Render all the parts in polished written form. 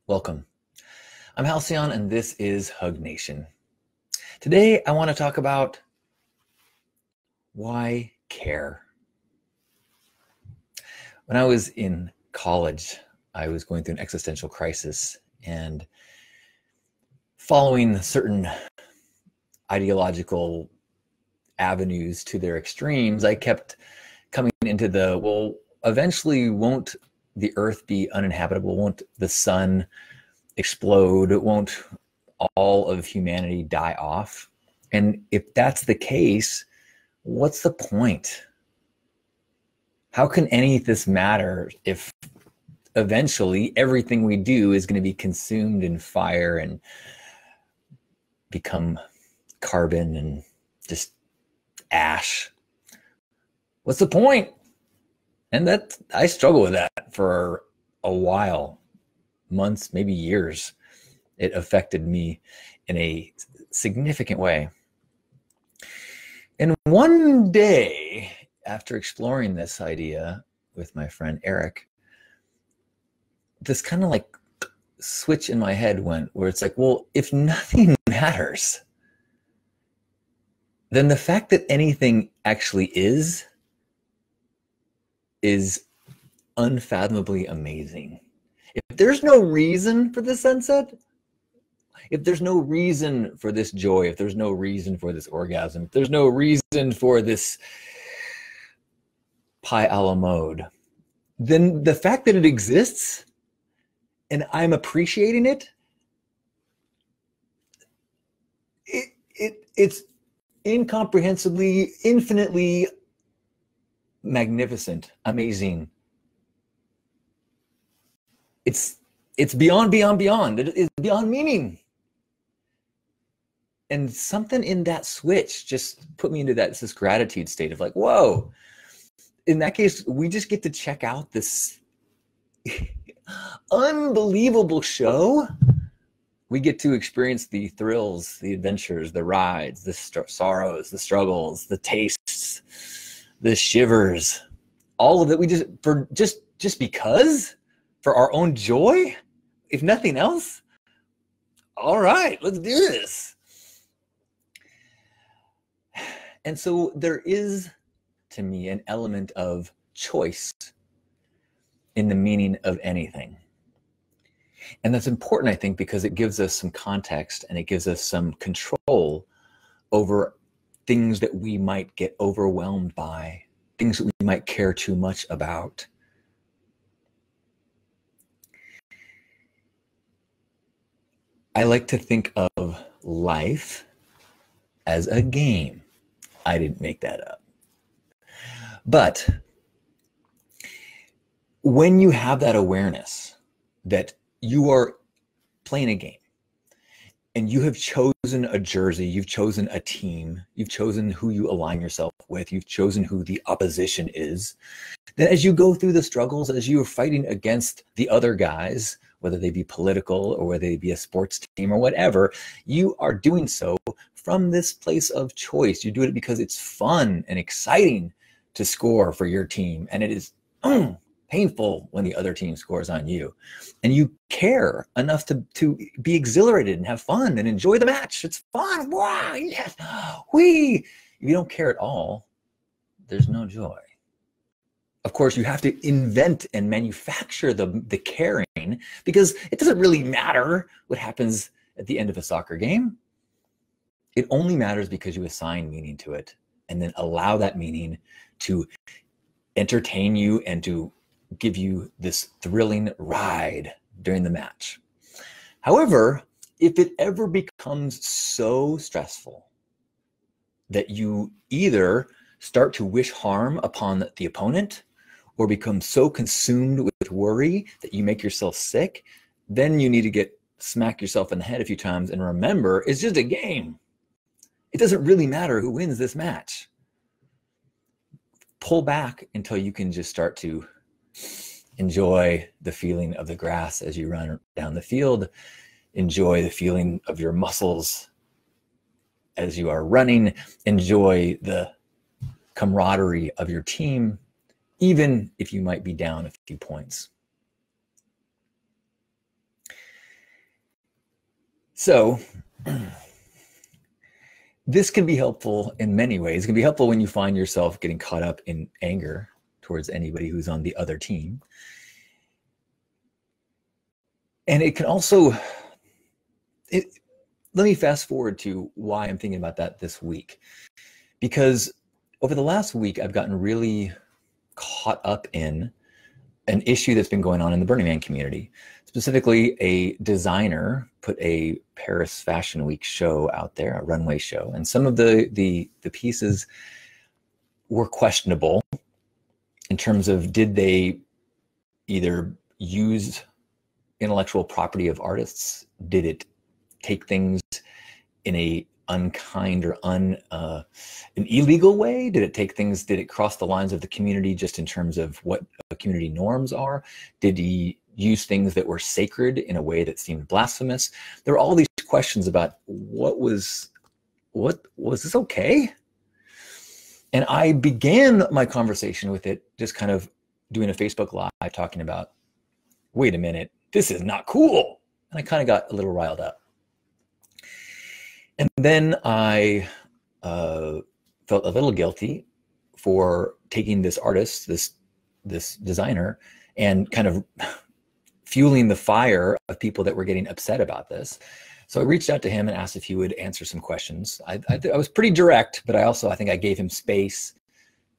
Welcome. I'm Halcyon and this is Hug Nation. Today I want to talk about why care. When I was in college, I was going through an existential crisis, and following certain ideological avenues to their extremes, I kept coming into well, eventually won't the earth be uninhabitable? Won't the sun explode? Won't all of humanity die off? And if that's the case, what's the point? How can any of this matter if eventually everything we do is going to be consumed in fire and become carbon and just ash? What's the point? And that I struggle with that for a while, months, maybe years. It affected me in a significant way. And one day, after exploring this idea with my friend Eric, this kind of like switch in my head went where it's like, well, if nothing matters, then the fact that anything actually is unfathomably amazing. If there's no reason for the sunset, if there's no reason for this joy, if there's no reason for this orgasm, if there's no reason for this pie a la mode, then the fact that it exists and I'm appreciating it's incomprehensibly, infinitely magnificent, amazing. It's beyond. It is beyond meaning. And something in that switch just put me into this gratitude state of like, whoa, in that case, we just get to check out this unbelievable show. We get to experience the thrills, the adventures, the rides, the sorrows, the struggles, the tastes, the shivers, all of it. We just because, for our own joy, if nothing else. All right, let's do this. And so there is, to me, an element of choice in the meaning of anything. And that's important, I think, because it gives us some context and it gives us some control over things that we might get overwhelmed by, things that we might care too much about. I like to think of life as a game. I didn't make that up. But when you have that awareness that you are playing a game and you have chosen a jersey, you've chosen a team, you've chosen who you align yourself with, you've chosen who the opposition is, then as you go through the struggles, as you are fighting against the other guys, whether they be political or whether they be a sports team or whatever, you are doing so from this place of choice. You do it because it's fun and exciting to score for your team. And it is painful when the other team scores on you. And you care enough to be exhilarated and have fun and enjoy the match. It's fun. Wow, yes. If you don't care at all, there's no joy. Of course, you have to invent and manufacture the caring, because it doesn't really matter what happens at the end of a soccer game. It only matters because you assign meaning to it and then allow that meaning to entertain you and to give you this thrilling ride during the match. However, if it ever becomes so stressful that you either start to wish harm upon the opponent or become so consumed with worry that you make yourself sick, then you need to smack yourself in the head a few times and remember, it's just a game. It doesn't really matter who wins this match. Pull back until you can just start to enjoy the feeling of the grass as you run down the field. Enjoy the feeling of your muscles as you are running. Enjoy the camaraderie of your team, even if you might be down a few points. So this can be helpful in many ways. It can be helpful when you find yourself getting caught up in anger towards anybody who's on the other team. And it can also, let me fast forward to why I'm thinking about that this week. Because over the last week, I've gotten really caught up in an issue that's been going on in the Burning Man community. Specifically, a designer put a Paris Fashion Week show out there, a runway show, and some of the pieces were questionable in terms of, did they either use intellectual property of artists? Did it take things in a unkind or an illegal way? Did it cross the lines of the community just in terms of what community norms are? Did he use things that were sacred in a way that seemed blasphemous? There are all these questions about was this okay? And I began my conversation with it just kind of doing a Facebook Live talking about, wait a minute, this is not cool. And I kind of got a little riled up. And then I felt a little guilty for taking this artist, this designer, and kind of fueling the fire of people that were getting upset about this. So I reached out to him and asked if he would answer some questions. I was pretty direct, but I think I gave him space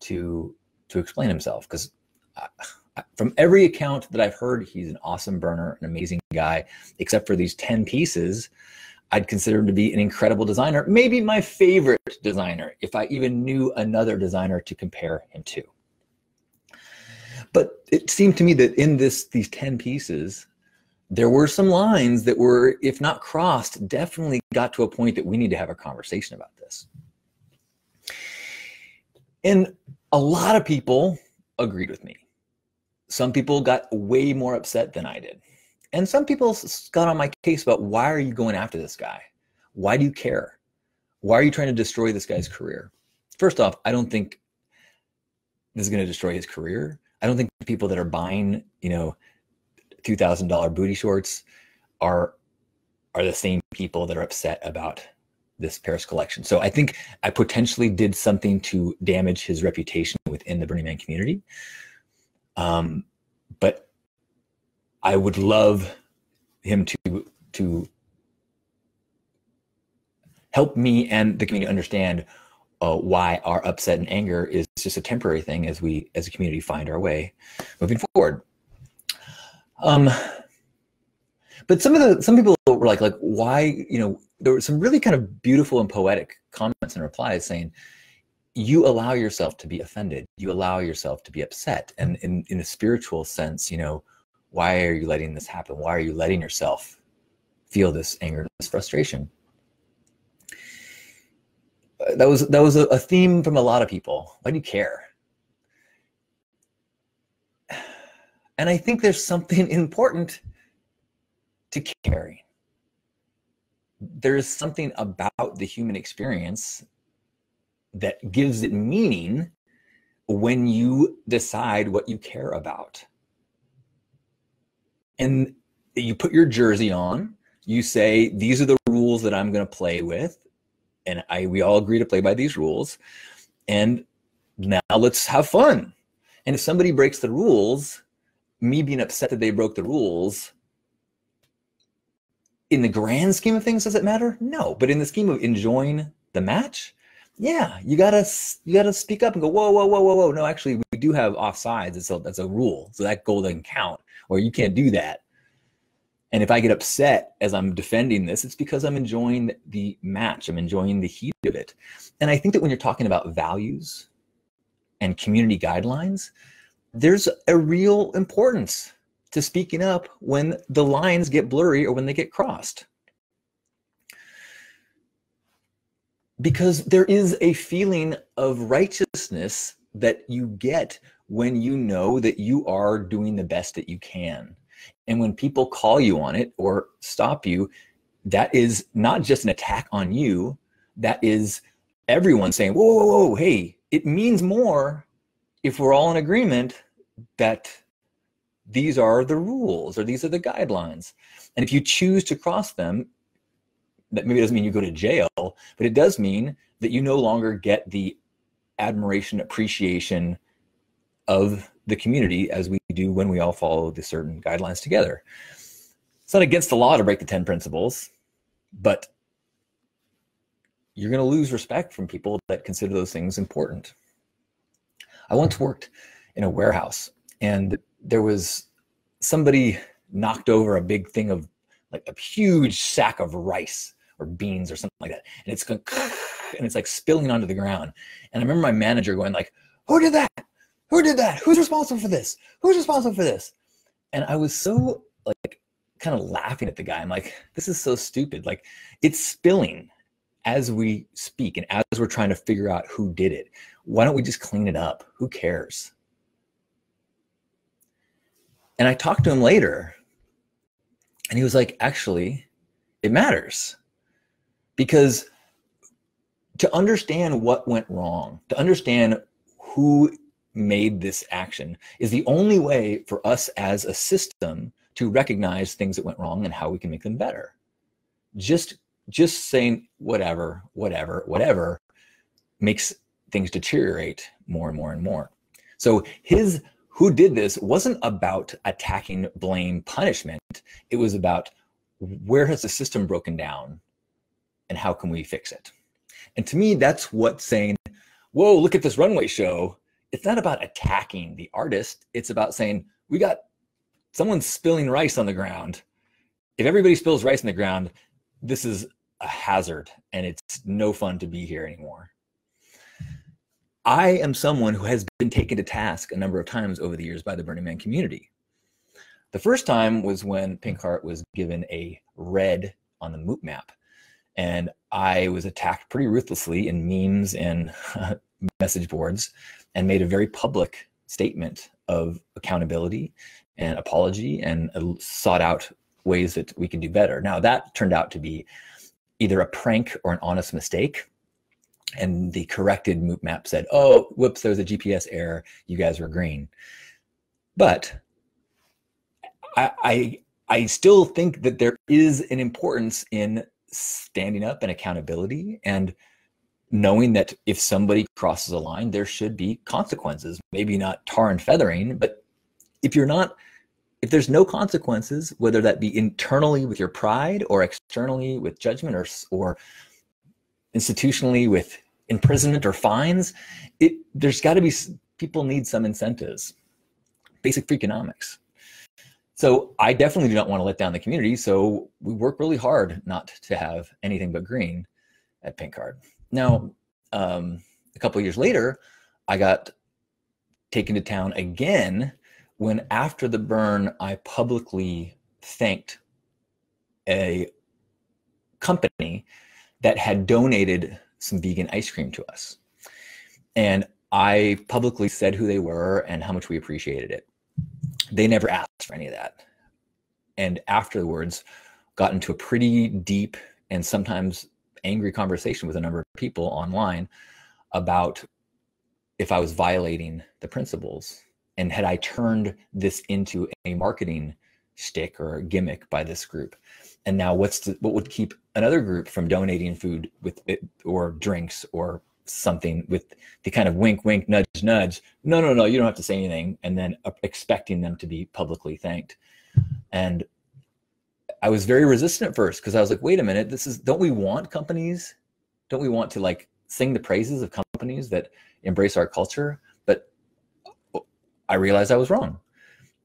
to explain himself, because from every account that I've heard, he's an awesome burner, an amazing guy, except for these 10 pieces. I'd consider him to be an incredible designer, maybe my favorite designer, if I even knew another designer to compare him to. But it seemed to me that in these 10 pieces, there were some lines that were, if not crossed, definitely got to a point that we need to have a conversation about this. And a lot of people agreed with me. Some people got way more upset than I did. And some people got on my case about, why are you going after this guy? Why do you care? Why are you trying to destroy this guy's career? First off, I don't think this is going to destroy his career. I don't think the people that are buying, $2,000 booty shorts are the same people that are upset about this Paris collection. So I think I potentially did something to damage his reputation within the Burning Man community. But I would love him to help me and the community understand why our upset and anger is just a temporary thing as we, as a community, find our way moving forward. But some people were like, why, there were some really kind of beautiful and poetic comments and replies saying, you allow yourself to be offended. You allow yourself to be upset. And in a spiritual sense, why are you letting this happen? Why are you letting yourself feel this anger, this frustration? That was a theme from a lot of people. Why do you care? And I think there's something important to caring. There's something about the human experience that gives it meaning when you decide what you care about. And you put your jersey on, you say, these are the rules that I'm going to play with. And we all agree to play by these rules. And now let's have fun. And if somebody breaks the rules, me being upset that they broke the rules, in the grand scheme of things, does it matter? No. But in the scheme of enjoying the match, yeah, you gotta speak up and go, whoa, whoa, whoa, whoa, whoa. No, actually, we do have offsides. That's a rule. So that goal doesn't count, or you can't do that. And if I get upset as I'm defending this, it's because I'm enjoying the match. I'm enjoying the heat of it. And I think that when you're talking about values and community guidelines, there's a real importance to speaking up when the lines get blurry or when they get crossed. Because there is a feeling of righteousness that you get when you know that you are doing the best that you can. And when people call you on it or stop you, that is not just an attack on you. That is everyone saying, whoa, whoa, whoa, hey, it means more if we're all in agreement that these are the rules or these are the guidelines. And if you choose to cross them, that maybe doesn't mean you go to jail, but it does mean that you no longer get the admiration, appreciation of the community as we do when we all follow the certain guidelines together. It's not against the law to break the 10 principles, but you're going to lose respect from people that consider those things important. I once worked in a warehouse, and there was somebody knocked over a big thing of like a huge sack of rice or beans or something like that, and it's going and it's like spilling onto the ground. And I remember my manager going like, "Who did that? Who did that? Who's responsible for this? Who's responsible for this?" And I was so like kind of laughing at the guy. I'm like, this is so stupid. Like, it's spilling as we speak and as we're trying to figure out who did it. Why don't we just clean it up? Who cares? And I talked to him later, and he was like, actually, it matters. Because to understand what went wrong, to understand who made this action, is the only way for us as a system to recognize things that went wrong and how we can make them better. Just saying whatever makes things deteriorate more and more and more. So his who did this wasn't about attacking, blame, punishment. It was about where has the system broken down and how can we fix it? And to me, that's what saying, whoa, look at this runway show. It's not about attacking the artist. It's about saying, we got someone spilling rice on the ground. If everybody spills rice on the ground, this is a hazard and it's no fun to be here anymore. I am someone who has been taken to task a number of times over the years by the Burning Man community. The first time was when Pink Heart was given a red on the moot map. And I was attacked pretty ruthlessly in memes and message boards and made a very public statement of accountability and apology and sought out ways that we can do better. Now, that turned out to be either a prank or an honest mistake. And the corrected moot map said, oh, whoops, there was a GPS error. You guys were green. But I still think that there is an importance in standing up and accountability and knowing that if somebody crosses a line, there should be consequences. Maybe not tar and feathering, but if there's no consequences, whether that be internally with your pride or externally with judgment or institutionally with imprisonment or fines, there's got to be, people need some incentives, basic Freakonomics. So I definitely do not want to let down the community. So we work really hard not to have anything but green at Pink Heart. Now, a couple of years later, I got taken to town again when after the burn, I publicly thanked a company that had donated some vegan ice cream to us. And I publicly said who they were and how much we appreciated it. They never asked for any of that. And afterwards, got into a pretty deep and sometimes angry conversation with a number of people online about if I was violating the principles and had I turned this into a marketing shtick or gimmick by this group. And now what would keep another group from donating food with it or drinks or something with the kind of wink, wink, nudge, nudge. No, you don't have to say anything. And then expecting them to be publicly thanked. And I was very resistant at first because I was like, wait a minute, don't we want companies? Don't we want to like sing the praises of companies that embrace our culture? But I realized I was wrong.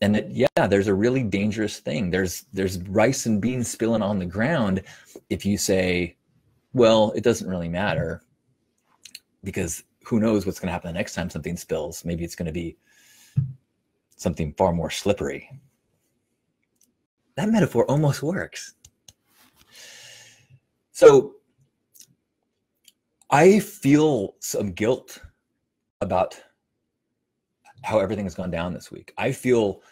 And that, yeah, there's a really dangerous thing. There's rice and beans spilling on the ground. If you say, well, it doesn't really matter because who knows what's going to happen the next time something spills. Maybe it's going to be something far more slippery. That metaphor almost works. So I feel some guilt about how everything has gone down this week. I feel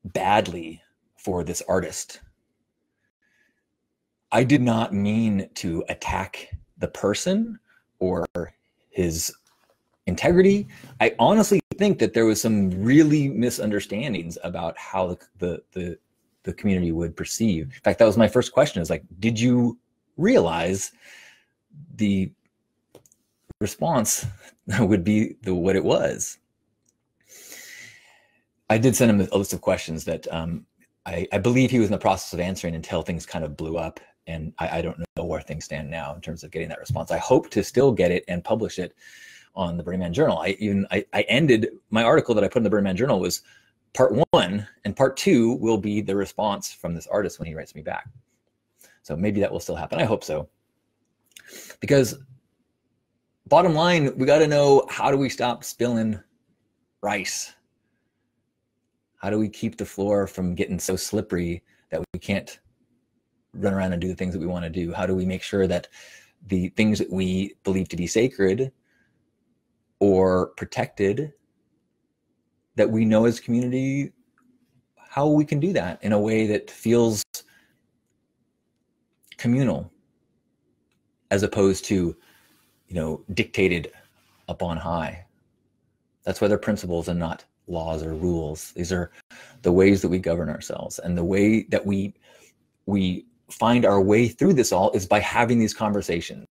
badly for this artist. I did not mean to attack the person or his integrity. I honestly think that there was some really misunderstandings about how the the community would perceive. In fact, that was my first question, is like, did you realize the response would be what it was? I did send him a list of questions that I believe he was in the process of answering until things kind of blew up. And I don't know where things stand now in terms of getting that response. I hope to still get it and publish it on the Burning Man Journal. I ended my article that I put in the Burning Man Journal was part 1, and part 2 will be the response from this artist when he writes me back. So maybe that will still happen. I hope so. Because bottom line, we got to know, how do we stop spilling rice? How do we keep the floor from getting so slippery that we can't run around and do the things that we want to do? How do we make sure that the things that we believe to be sacred or protected, that we know as a community how we can do that in a way that feels communal, as opposed to, dictated up on high? That's why they're principles and not laws or rules. These are the ways that we govern ourselves, and the way that we find our way through this all is by having these conversations.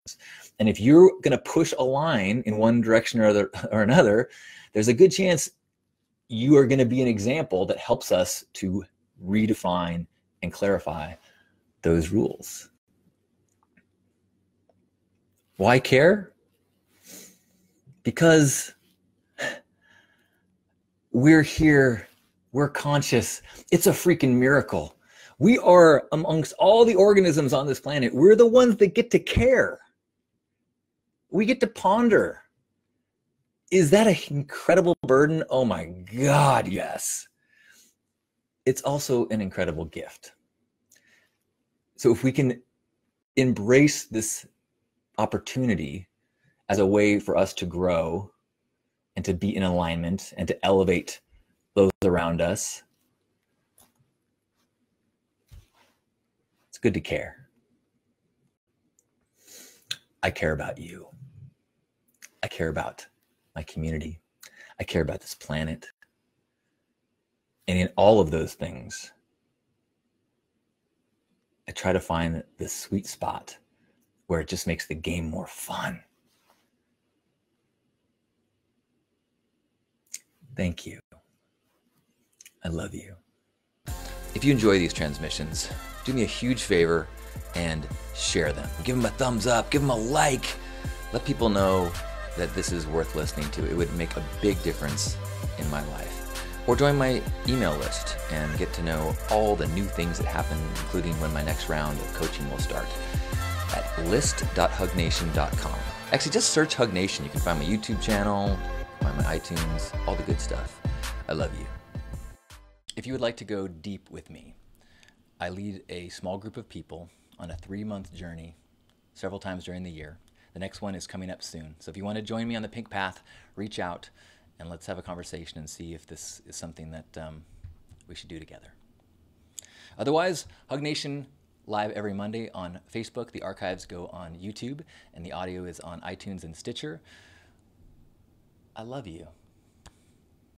And if you're going to push a line in one direction or another, there's a good chance you are going to be an example that helps us to redefine and clarify those rules. Why care? Because we're here, we're conscious. It's a freaking miracle. We are, amongst all the organisms on this planet, we're the ones that get to care. We get to ponder. Is that an incredible burden? Oh my God, yes. It's also an incredible gift. So if we can embrace this opportunity as a way for us to grow and to be in alignment and to elevate those around us, it's good to care. I care about you. I care about my community. I care about this planet. And in all of those things, I try to find the sweet spot where it just makes the game more fun. Thank you. I love you. If you enjoy these transmissions, do me a huge favor and share them. Give them a thumbs up, give them a like. Let people know that this is worth listening to. It would make a big difference in my life. Or join my email list and get to know all the new things that happen, including when my next round of coaching will start at list.hugnation.com. Actually, just search Hug Nation. You can find my YouTube channel, find my iTunes, all the good stuff. I love you. If you would like to go deep with me, I lead a small group of people on a 3-month journey several times during the year. The next one is coming up soon. So if you want to join me on the Pink Path, reach out and let's have a conversation and see if this is something that we should do together. Otherwise, Hug Nation live every Monday on Facebook. The archives go on YouTube, and the audio is on iTunes and Stitcher. I love you.